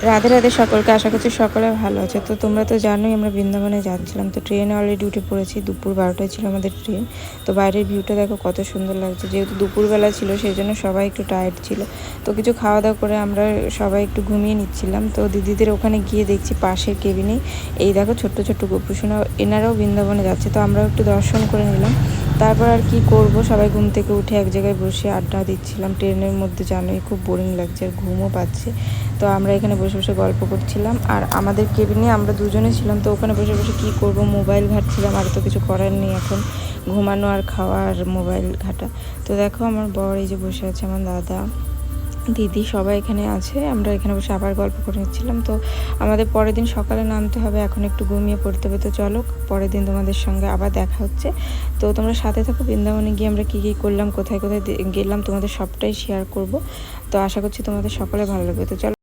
রাধে রাধে সকলকে, আশা করছি সকলে ভালো আছে। তো তোমরা তো জানোই আমরা বৃন্দাবনে যাচ্ছিলাম, তো ট্রেনে অলরেডি উঠে পড়েছি। দুপুর 12টায় ছিল আমাদের ট্রেন। তো বাইরের ভিউটা দেখো কত সুন্দর লাগছে। যেহেতু দুপুরবেলা ছিল সেই জন্য সবাই একটু টায়ার্ড ছিল। তো কিছু খাওয়া দাওয়া করে আমরা সবাই একটু ঘুমিয়ে নিচ্ছিলাম। তো দিদিদের ওখানে গিয়ে দেখছি পাশের কেবিনে এই দেখো ছোট্ট ছোট্ট গোপুসোনা, এনারাও বৃন্দাবনে যাচ্ছে। তো আমরাও একটু দর্শন করে নিলাম। তারপর আর কি করব, সবাই ঘুম থেকে উঠে এক জায়গায় বসে আড্ডা দিচ্ছিলাম। ট্রেনের মধ্যে জানোই খুব বোরিং লাগছে আর ঘুমও পাচ্ছে। তো আমরা এখানে বসে বসে গল্প করছিলাম। আর আমাদের কেবিনে আমরা দুজনে ছিলাম, তো ওখানে বসে বসে কী করব, মোবাইল ঘাঁটছিলাম। আর তো কিছু করার নেই, এখন ঘুমানো আর খাওয়া আর মোবাইল ঘাঁটা। তো দেখো আমার বর এই যে বসে আছে, আমার দাদা দিদি সবাই এখানে আছে। আমরা এখানে বসে আবার গল্প করে নিচ্ছিলাম। তো আমাদের পরের দিন সকালে নামতে হবে, এখন একটু ঘুমিয়ে পড়তে হবে। তো চলো পরের দিন তোমাদের সঙ্গে আবার দেখা হচ্ছে। তো তোমরা সাথে থাকো। বৃন্দাবনে গিয়ে আমরা কী কী করলাম, কোথায় কোথায় গেলাম, তোমাদের সবটাই শেয়ার করব। তো আশা করছি তোমাদের সকলে ভালো লাগবে। তো চলো।